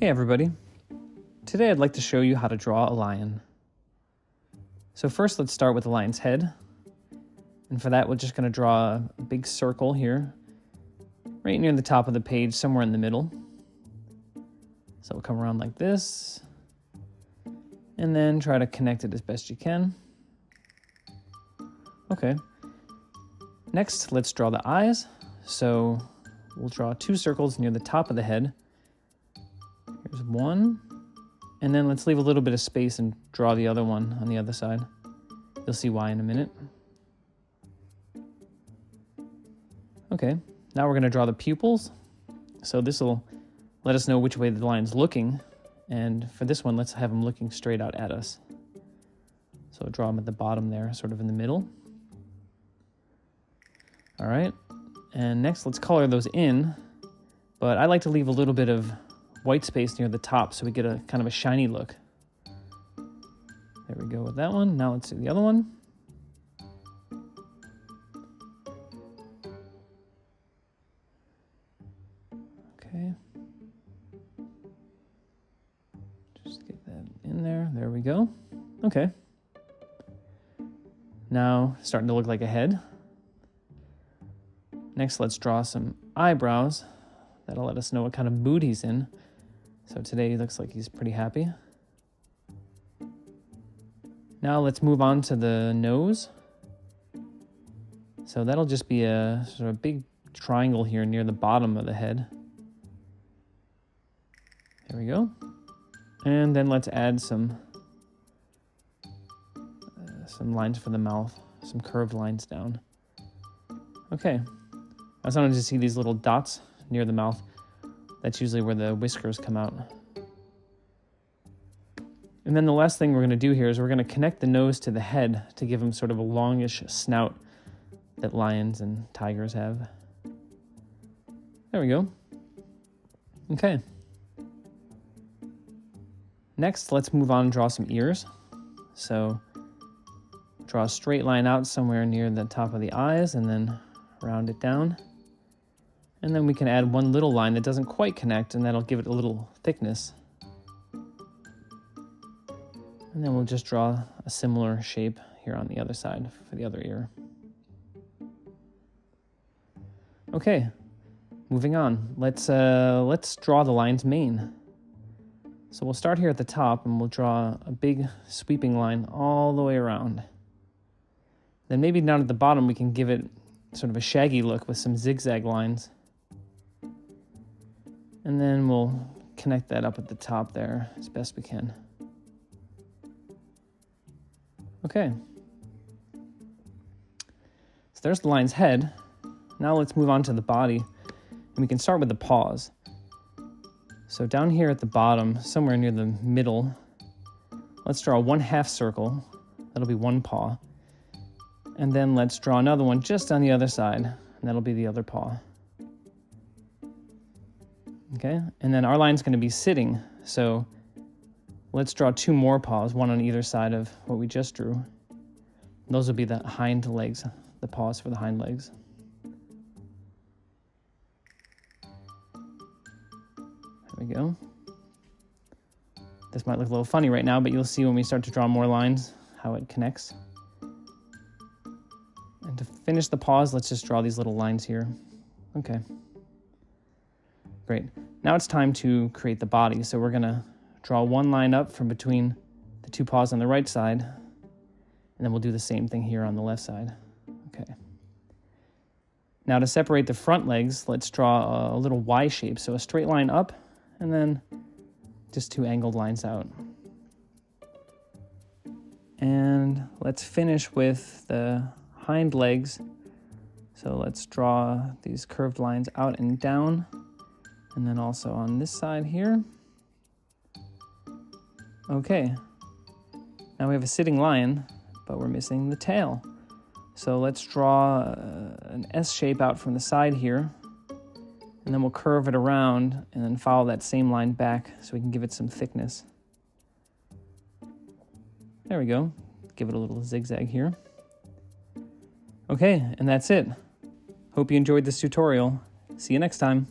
Hey everybody, today I'd like to show you how to draw a lion. So first let's start with the lion's head, and for that we're just going to draw a big circle here, right near the top of the page, somewhere in the middle. So we'll come around like this, and then try to connect it as best you can. Okay, next let's draw the eyes. So we'll draw two circles near the top of the head. Here's one, and then let's leave a little bit of space and draw the other one on the other side. You'll see why in a minute. Okay, now we're going to draw the pupils. So this will let us know which way the lion's looking, and for this one, let's have him looking straight out at us. So draw him at the bottom there, sort of in the middle. All right, and next let's color those in, but I like to leave a little bit of white space near the top so we get a kind of a shiny look. There we go with that one. Now let's do the other one. Okay. Just get that in there. There we go. Okay. Now starting to look like a head. Next, let's draw some eyebrows. That'll let us know what kind of mood he's in. So today he looks like he's pretty happy. Now let's move on to the nose. So that'll just be a sort of big triangle here near the bottom of the head. There we go. And then let's add some lines for the mouth, some curved lines down. Okay. Now sometimes you see these little dots near the mouth. That's usually where the whiskers come out. And then the last thing we're going to do here is we're going to connect the nose to the head to give him sort of a longish snout that lions and tigers have. There we go. Okay. Next, let's move on and draw some ears. So draw a straight line out somewhere near the top of the eyes and then round it down. And then we can add one little line that doesn't quite connect, and that'll give it a little thickness. And then we'll just draw a similar shape here on the other side for the other ear. Okay, moving on. Let's draw the lion's mane. So we'll start here at the top, and we'll draw a big sweeping line all the way around. Then maybe down at the bottom we can give it sort of a shaggy look with some zigzag lines. And then we'll connect that up at the top there as best we can. Okay. So there's the lion's head. Now let's move on to the body. And we can start with the paws. So down here at the bottom, somewhere near the middle, let's draw one half circle. That'll be one paw. And then let's draw another one just on the other side, and that'll be the other paw. Okay, and then our line's going to be sitting, so let's draw two more paws, one on either side of what we just drew. Those will be the hind legs, the paws for the hind legs. There we go. This might look a little funny right now, but you'll see when we start to draw more lines how it connects. And to finish the paws, let's just draw these little lines here. Okay. Great. Now it's time to create the body. So we're going to draw one line up from between the two paws on the right side, and then we'll do the same thing here on the left side. Okay. Now to separate the front legs, let's draw a little Y shape. So a straight line up, and then just two angled lines out. And let's finish with the hind legs. So let's draw these curved lines out and down, and then also on this side here. Okay, now we have a sitting lion, but we're missing the tail. So let's draw an S shape out from the side here, and then we'll curve it around and then follow that same line back so we can give it some thickness. There we go. Give it a little zigzag here. Okay, and that's it. Hope you enjoyed this tutorial. See you next time.